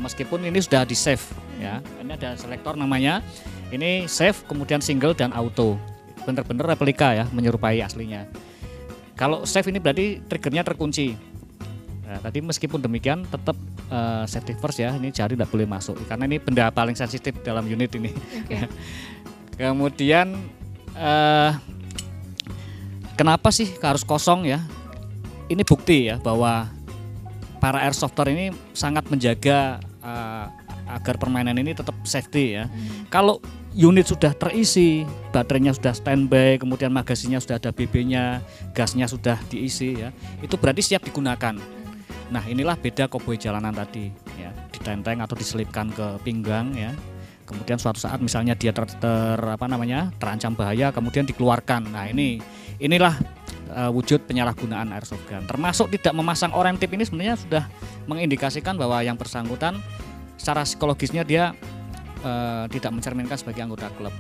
Meskipun ini sudah di save ya. Ini ada selektor namanya. Ini save, kemudian single dan auto. Bener-bener replika ya, menyerupai aslinya. Kalau save ini berarti triggernya terkunci. Nah, tadi meskipun demikian tetap safety first ya, ini jari tidak boleh masuk karena ini benda paling sensitif dalam unit ini. Oke. Kemudian kenapa sih harus kosong ya? Ini bukti ya bahwa para airsofter ini sangat menjaga agar permainan ini tetap safety ya. Kalau unit sudah terisi, baterainya sudah standby, kemudian magasinnya sudah ada BB-nya, gasnya sudah diisi ya, itu berarti siap digunakan. Nah inilah beda koboi jalanan tadi ya, ditenteng atau diselipkan ke pinggang ya. Kemudian suatu saat misalnya dia terancam bahaya, kemudian dikeluarkan. Nah inilah wujud penyalahgunaan airsoft gun. Termasuk tidak memasang orange tip ini sebenarnya sudah mengindikasikan bahwa yang bersangkutan secara psikologisnya dia tidak mencerminkan sebagai anggota klub.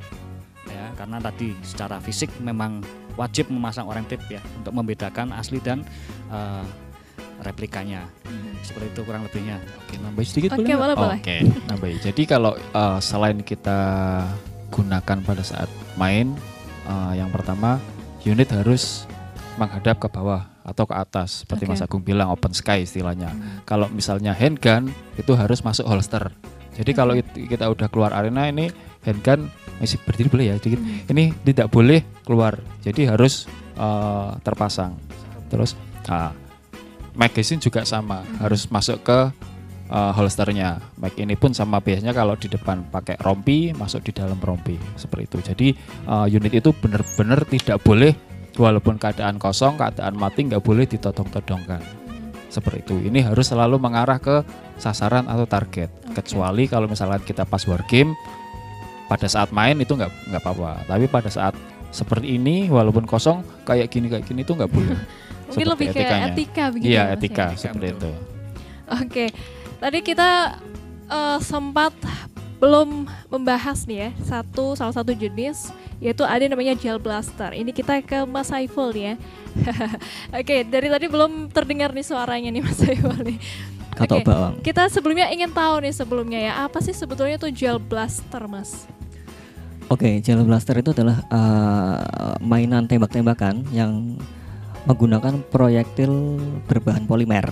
Ya, karena tadi secara fisik memang wajib memasang orange tip ya untuk membedakan asli dan replikanya. Seperti itu kurang lebihnya. Oke, nambahin sedikit Oke, boleh. Oke, nambahin. Jadi kalau selain kita gunakan pada saat main, yang pertama unit harus menghadap ke bawah atau ke atas seperti Mas Agung bilang, open sky istilahnya. Kalau misalnya handgun itu harus masuk holster. Jadi kalau kita udah keluar arena ini handgun masih berdiri boleh ya sedikit. Ini tidak boleh keluar. Jadi harus terpasang. Terus magazine juga sama, harus masuk ke holsternya. Mag ini pun sama, biasanya kalau di depan pakai rompi, masuk di dalam rompi seperti itu. Jadi unit itu benar-benar tidak boleh, walaupun keadaan kosong, keadaan mati, nggak boleh ditodong-todongkan seperti itu. Ini harus selalu mengarah ke sasaran atau target. Kecuali kalau misalnya kita pas war game, pada saat main itu nggak apa-apa. Tapi pada saat seperti ini, walaupun kosong kayak gini itu nggak boleh. Mungkin lebih ke etika begitu. Iya, ya, etika ya? seperti itu. Oke, tadi kita sempat belum membahas nih ya salah satu jenis, yaitu ada namanya gel blaster. Ini kita ke Mas Saiful nih ya. Oke, dari tadi belum terdengar nih suaranya nih Mas Saiful nih. Kata bawang. Kita sebelumnya ingin tahu nih ya, apa sih sebetulnya tuh gel blaster, Mas? Oke, gel blaster itu adalah mainan tembak-tembakan yang menggunakan proyektil berbahan polimer.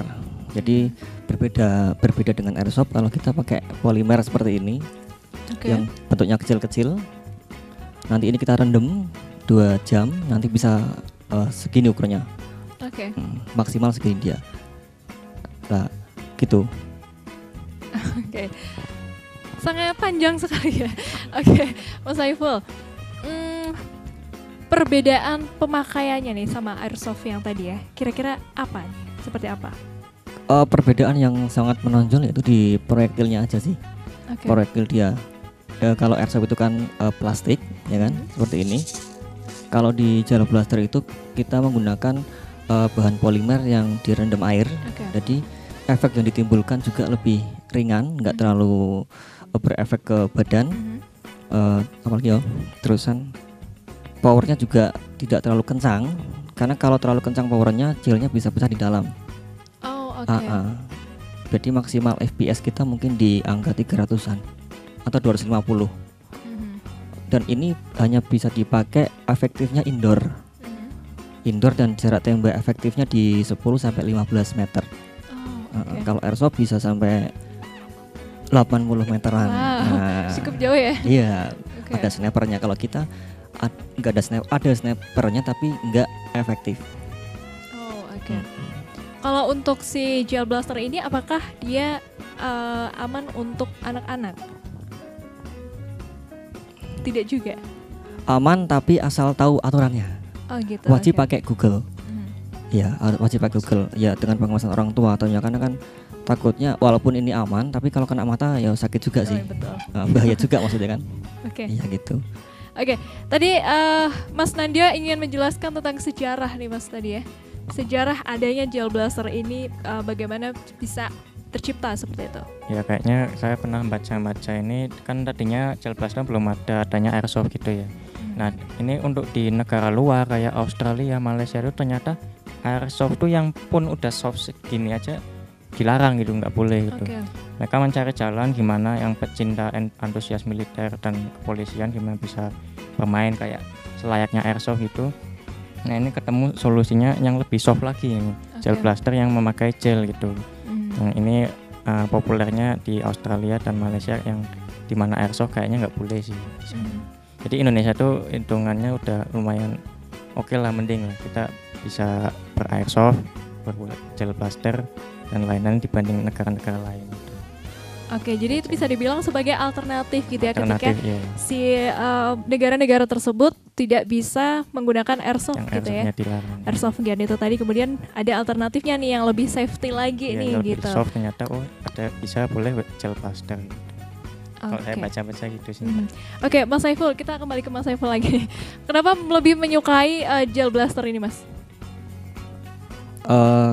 Jadi berbeda dengan airsoft. Kalau kita pakai polimer seperti ini, yang bentuknya kecil-kecil, nanti ini kita rendam 2 jam, nanti bisa segini ukurannya. Maksimal segini dia. Nah, gitu. Oke. Sangat panjang sekali ya. Oke, Mas Saiful. Perbedaan pemakaiannya nih sama airsoft yang tadi ya, kira-kira apa nih? Seperti apa? Perbedaan yang sangat menonjol yaitu di proyektilnya aja sih. Proyektil dia. Kalau airsoft itu kan plastik, ya kan, seperti ini. Kalau di gel blaster itu kita menggunakan bahan polimer yang direndam air. Jadi efek yang ditimbulkan juga lebih ringan, nggak terlalu berefek ke badan. Apalagi ya, terusan powernya juga tidak terlalu kencang, karena kalau terlalu kencang powernya gelnya bisa pecah di dalam. Jadi maksimal FPS kita mungkin di angka 300-an atau 250. Dan ini hanya bisa dipakai efektifnya indoor. Indoor dan jarak tembak efektifnya di 10-15 meter. Kalau airsoft bisa sampai 80 meteran. Cukup jauh ya? Iya, ada snipernya. Kalau kita nggak ada snipernya tapi nggak efektif. Kalau untuk si gel blaster ini, apakah dia aman untuk anak-anak? Tidak juga. Aman tapi asal tahu aturannya. Gitu. Wajib pakai Google. Ya, wajib pakai Google. Ya, dengan pengawasan orang tua atau ya, karena kan takutnya walaupun ini aman, tapi kalau kena mata ya sakit juga sih. Betul. Bahaya juga maksudnya kan. Iya gitu. Tadi Mas Nandya ingin menjelaskan tentang sejarah nih Mas tadi ya. Sejarah adanya gel blaster ini bagaimana bisa tercipta seperti itu? Ya kayaknya saya pernah baca ini kan tadinya gel blaster belum adanya airsoft gitu ya. Nah ini untuk di negara luar kayak Australia, Malaysia itu ternyata airsoft tuh yang pun udah soft segini aja dilarang gitu, nggak boleh gitu. Mereka mencari jalan gimana yang pecinta antusias militer dan kepolisian gimana bisa bermain kayak selayaknya airsoft gitu. Nah ini ketemu solusinya yang lebih soft lagi, gel blaster yang memakai gel gitu. Yang ini populernya di Australia dan Malaysia, yang dimana airsoft kayaknya nggak boleh sih di sana. Jadi Indonesia tuh hitungannya udah lumayan oke lah, mending lah kita bisa berairsoft, berbuat gel blaster dan lain-lain dibanding negara-negara lain. Oke, jadi itu bisa dibilang sebagai alternatif gitu ya, ketika Iya. si negara-negara tersebut tidak bisa menggunakan airsoft Yang gitu ya. airsoftnya dilarang. Airsoft gun itu tadi, kemudian ada alternatifnya nih yang lebih safety lagi Iya, nih yang lebih gitu. soft ternyata ada bisa boleh gel blaster. Kalau saya baca-baca gitu sih. Oke, Mas Saiful, kita kembali ke Mas Saiful lagi. Kenapa lebih menyukai gel blaster ini, Mas?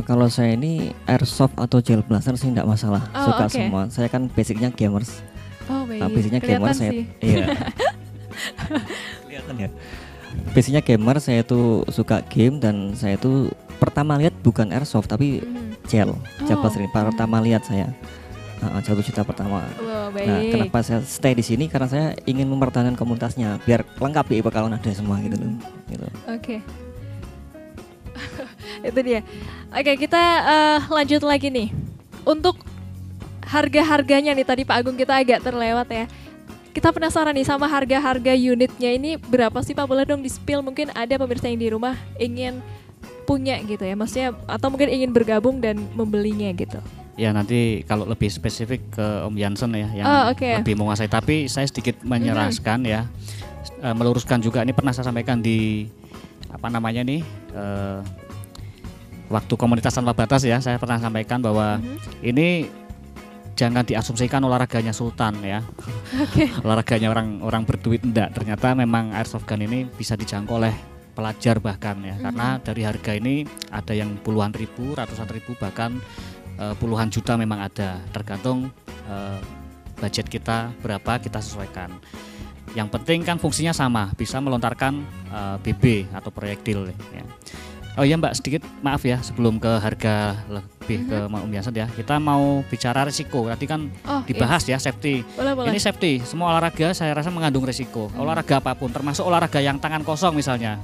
Kalau saya ini airsoft atau gel blaster sih enggak masalah, suka oke. semua. Saya kan basicnya gamers. Oh, baik. Basicnya Kelihatan gamer saya. sih. Iya. Kelihatan ya. Basicnya gamer, saya tuh suka game dan saya tuh pertama lihat bukan airsoft tapi gel blaster ini. Pertama lihat saya. 1 juta pertama. Oh, baik. Nah, kenapa saya stay di sini? Karena saya ingin mempertahankan komunitasnya biar lengkap ya kalau ada semua gitu loh. Gitu. Oke. Itu dia. Oke, kita lanjut lagi nih. Untuk harga-harganya nih, tadi Pak Agung kita agak terlewat ya. Kita penasaran nih sama harga-harga unitnya ini berapa sih Pak? Boleh dong di-spill, mungkin ada pemirsa yang di rumah ingin punya gitu ya, maksudnya atau mungkin ingin bergabung dan membelinya gitu. Ya nanti kalau lebih spesifik ke Om Jansen ya yang lebih menguasai, tapi saya sedikit menyerahkan ya, meluruskan juga, ini pernah saya sampaikan di apa namanya nih waktu komunitas tanpa batas ya, saya pernah sampaikan bahwa ini jangan diasumsikan olahraganya sultan ya. Olahraganya orang berduit, enggak, ternyata memang airsoft gun ini bisa dijangkau oleh pelajar bahkan ya, karena dari harga ini ada yang puluhan ribu, ratusan ribu, bahkan puluhan juta memang ada, tergantung budget kita berapa, kita sesuaikan. Yang penting kan fungsinya sama, bisa melontarkan BB atau proyektil ya. Oh iya Mbak, sedikit maaf ya sebelum ke harga lebih ke Om Jansen ya, kita mau bicara risiko. Tadi kan dibahas ya safety. Boleh. Ini safety, semua olahraga saya rasa mengandung risiko. Olahraga apapun, termasuk olahraga yang tangan kosong misalnya,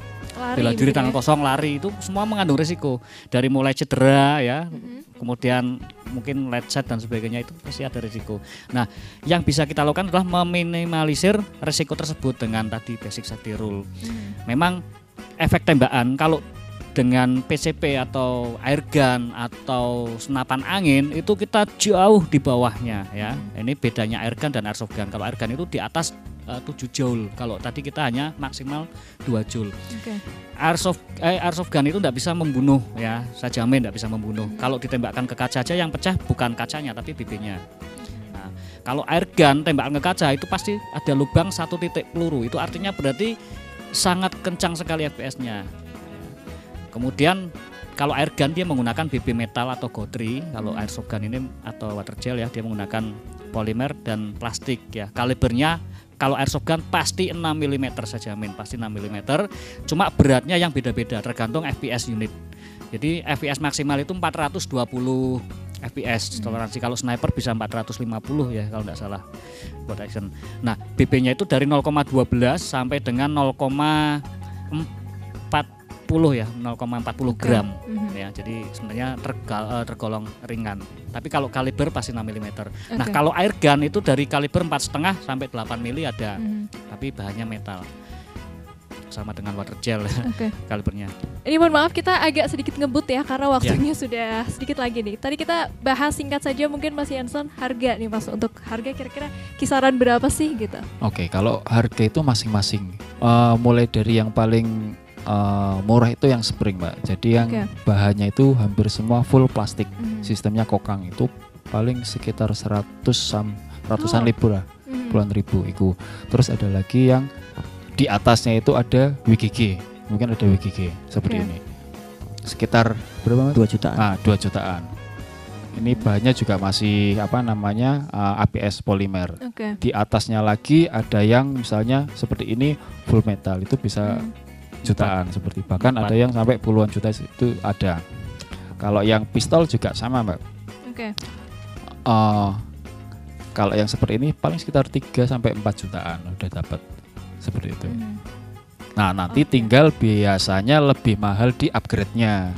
bela diri tangan kosong, lari, itu semua mengandung risiko. Dari mulai cedera ya, kemudian mungkin lecet dan sebagainya, itu pasti ada risiko. Nah, yang bisa kita lakukan adalah meminimalisir risiko tersebut dengan tadi basic safety rule. Memang efek tembakan kalau dengan PCP atau air gun atau senapan angin itu kita jauh di bawahnya ya. Ini bedanya air gun dan airsoft gun. Kalau air gun itu di atas 7 joule. Kalau tadi kita hanya maksimal 2 joule. Airsoft gun itu tidak bisa membunuh ya. Saya jamin tidak bisa membunuh. Kalau ditembakkan ke kaca aja yang pecah bukan kacanya tapi BB-nya. Nah, kalau air gun tembakan ke kaca itu pasti ada lubang 1 titik peluru. Itu artinya berarti sangat kencang sekali FPS-nya. Kemudian kalau air gun dia menggunakan BB metal atau gotri, kalau airsoft gun ini atau water gel ya dia menggunakan polimer dan plastik ya. Kalibernya kalau airsoft gun pasti 6 mm, saya jamin pasti 6 mm. Cuma beratnya yang beda-beda tergantung FPS unit. Jadi FPS maksimal itu 420 FPS toleransi. Kalau sniper bisa 450 ya kalau tidak salah buat action. Nah, BB-nya itu dari 0,12 sampai dengan 0,40 gram ya, jadi sebenarnya tergolong ringan. Tapi kalau kaliber pasti 6 mm. Nah kalau air gun itu dari kaliber 4,5 sampai 8 mili ada, tapi bahannya metal, sama dengan water gel kalibernya. Ini mohon maaf kita agak sedikit ngebut ya karena waktunya sudah sedikit lagi nih. Tadi kita bahas singkat saja mungkin Mas Jansen, harga nih Mas, untuk harga kira-kira kisaran berapa sih gitu? Oke, kalau harga itu masing-masing, mulai dari yang paling murah itu yang spring Mbak, jadi yang bahannya itu hampir semua full plastik, sistemnya kokang, itu paling sekitar ratusan ribu lah, puluhan ribu itu. Terus ada lagi yang di atasnya itu ada WGG, mungkin ada WGG seperti ini, sekitar berapa Mas? 2 jutaan. 2 jutaan. Ini bahannya juga masih ABS polimer. Di atasnya lagi ada yang misalnya seperti ini full metal, itu bisa jutaan seperti, bahkan ada yang sampai puluhan juta itu ada. Kalau yang pistol juga sama Mbak. Kalau yang seperti ini paling sekitar 3 sampai 4 jutaan udah dapat seperti itu. Nah nanti tinggal biasanya lebih mahal di upgrade-nya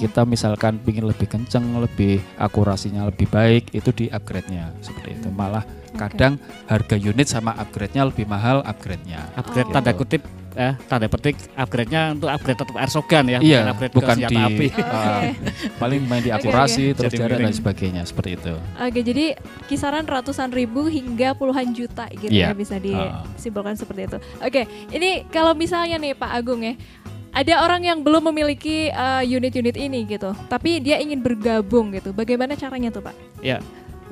kita misalkan ingin lebih kenceng, lebih akurasinya lebih baik, itu di upgrade-nya seperti itu. Malah kadang harga unit sama upgrade-nya lebih mahal upgrade-nya. Upgrade tanda kutip tanda petik upgrade-nya untuk upgrade tetap airsoft gun ya, iya, upgrade bukan ke senjata di api. paling main di akurasi terus Jadi jarak dan miring. sebagainya seperti itu. Oke, jadi kisaran ratusan ribu hingga puluhan juta gitu ya Iya. bisa disimpulkan seperti itu. Oke, ini kalau misalnya nih Pak Agung ya, ada orang yang belum memiliki unit-unit ini gitu, tapi dia ingin bergabung gitu. Bagaimana caranya tuh Pak? Ya,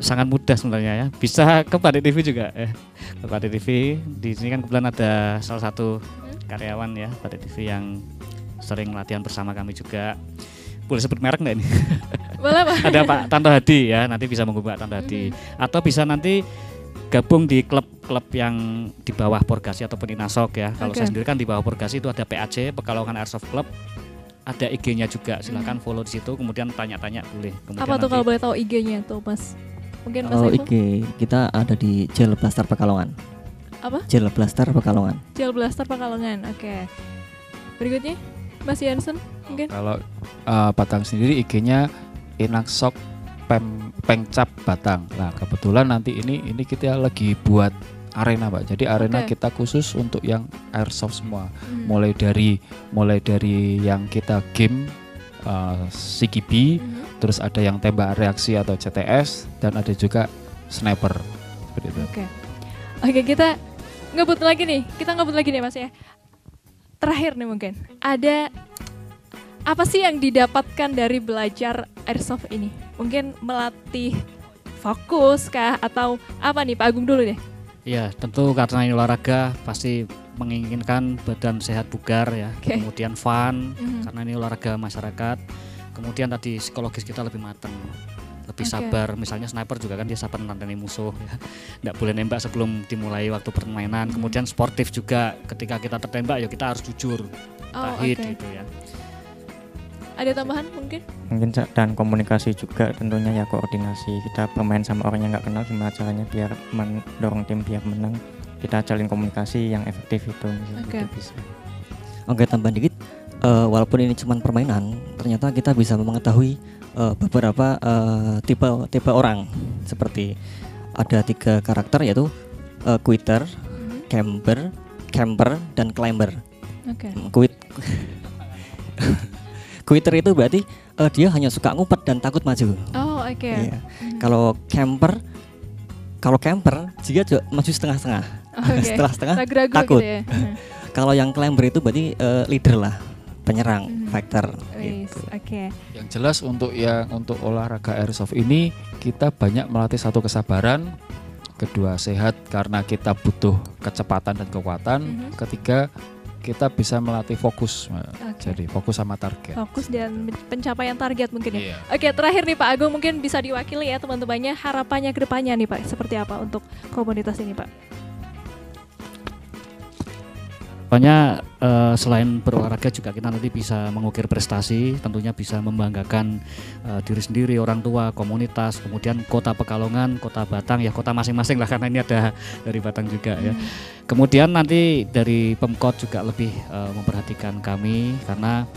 sangat mudah sebenarnya ya. Bisa ke Batik TV juga ya. Ke Batik TV. Di sini kan kebetulan ada salah satu karyawan ya Batik TV yang sering latihan bersama kami juga. Boleh sebut merek nggak ini? Boleh Pak? Ada Pak Tanto Hadi ya, nanti bisa menghubungi Pak Tanto Hadi. Atau bisa nanti gabung di klub-klub yang di bawah Porgasi ataupun Inasok ya. Kalau saya sendiri kan di bawah Porgasi itu ada PAC, Pekalongan Airsoft Club. Ada IG-nya juga, silakan follow di situ, kemudian tanya-tanya boleh. Kemudian Apa tuh kalau boleh tahu IG-nya tuh Mas? Mungkin Mas Kalau Saiful? IG kita ada di Gel Blaster Pekalongan. Apa? Gel Blaster Pekalongan. Gel Blaster Pekalongan. Oke. Berikutnya Mas Jansen mungkin? Kalau Batang sendiri IG-nya Inaksok Pengcap Batang. Nah, kebetulan nanti ini kita lagi buat arena, Pak. Jadi arena kita khusus untuk yang airsoft semua. Mulai dari yang kita game CGB, terus ada yang tembak reaksi atau CTS, dan ada juga sniper seperti itu. Oke, kita ngebut lagi nih Mas ya. Terakhir nih mungkin, ada apa sih yang didapatkan dari belajar airsoft ini? Mungkin melatih fokus kah atau apa nih Pak Agung dulu deh? Ya, tentu karena ini olahraga pasti menginginkan badan sehat bugar ya. Kemudian fun karena ini olahraga masyarakat. Kemudian tadi psikologis kita lebih matang, lebih sabar. Misalnya sniper juga kan dia sabar menantani musuh ya. Nggak boleh nembak sebelum dimulai waktu permainan. Kemudian sportif juga, ketika kita tertembak ya kita harus jujur, hit gitu ya. Ada tambahan mungkin? Mungkin dan komunikasi juga tentunya ya, koordinasi. Kita bermain sama orang yang nggak kenal, gimana caranya biar mendorong tim biar menang. Kita jalin komunikasi yang efektif itu. Itu bisa. Oke, tambahan dikit. Walaupun ini cuma permainan, ternyata kita bisa mengetahui beberapa tipe orang. Seperti ada 3 karakter yaitu quitter, camper, dan climber. Quitter itu berarti dia hanya suka ngumpet dan takut maju. Iya. Kalau camper dia juga maju setengah-setengah. Setengah-setengah takut. Gitu ya. Kalau yang climber itu berarti leader lah, penyerang, fighter. Gitu. Yang jelas untuk olahraga airsoft ini kita banyak melatih satu kesabaran, kedua sehat karena kita butuh kecepatan dan kekuatan, ketiga kita bisa melatih fokus, jadi fokus sama target. Fokus dan pencapaian target mungkin ya. Oke, terakhir nih Pak Agung, mungkin bisa diwakili ya teman-temannya, harapannya ke depannya nih Pak, seperti apa untuk komunitas ini Pak? Pokoknya selain berolahraga juga kita nanti bisa mengukir prestasi, tentunya bisa membanggakan diri sendiri, orang tua, komunitas, kemudian kota Pekalongan, kota Batang, ya kota masing-masing lah karena ini ada dari Batang juga ya. Kemudian nanti dari Pemkot juga lebih memperhatikan kami karena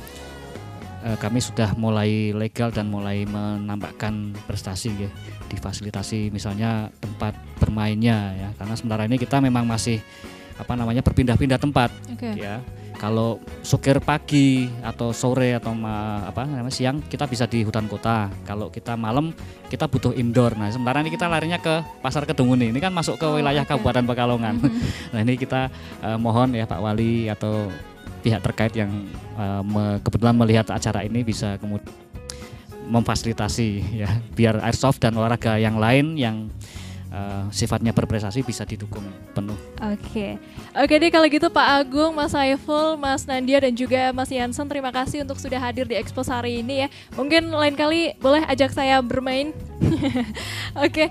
kami sudah mulai legal dan mulai menambahkan prestasi ya, difasilitasi misalnya tempat bermainnya ya, karena sementara ini kita memang masih berpindah-pindah tempat ya. Kalau sokir pagi atau sore atau siang kita bisa di hutan kota. Kalau kita malam kita butuh indoor. Nah, sementara ini kita larinya ke Pasar Kedunguni. Ini kan masuk ke wilayah Kabupaten Pekalongan. Nah, ini kita mohon ya Pak Wali atau pihak terkait yang kebetulan melihat acara ini bisa kemudian memfasilitasi ya biar airsoft dan olahraga yang lain yang sifatnya berprestasi bisa didukung penuh. Oke deh kalau gitu Pak Agung, Mas Saiful, Mas Nandia dan juga Mas Jansen, terima kasih untuk sudah hadir di Expos hari ini ya. Mungkin lain kali boleh ajak saya bermain. Oke,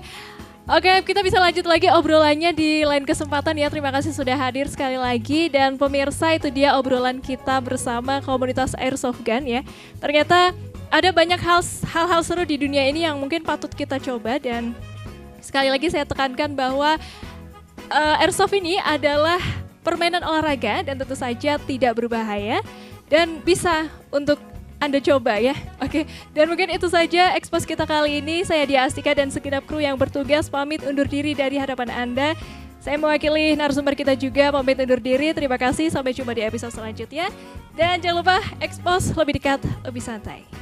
kita bisa lanjut lagi obrolannya di lain kesempatan ya. Terima kasih sudah hadir sekali lagi. Dan pemirsa, itu dia obrolan kita bersama komunitas Airsoft Gun ya. Ternyata ada banyak hal-hal seru di dunia ini yang mungkin patut kita coba. Dan sekali lagi saya tekankan bahwa airsoft ini adalah permainan olahraga dan tentu saja tidak berbahaya dan bisa untuk Anda coba ya. Oke, dan mungkin itu saja expose kita kali ini. Saya Dia Astika dan segenap kru yang bertugas pamit undur diri dari hadapan Anda. Saya mewakili narasumber kita juga pamit undur diri. Terima kasih, sampai jumpa di episode selanjutnya. Dan jangan lupa expose lebih dekat, lebih santai.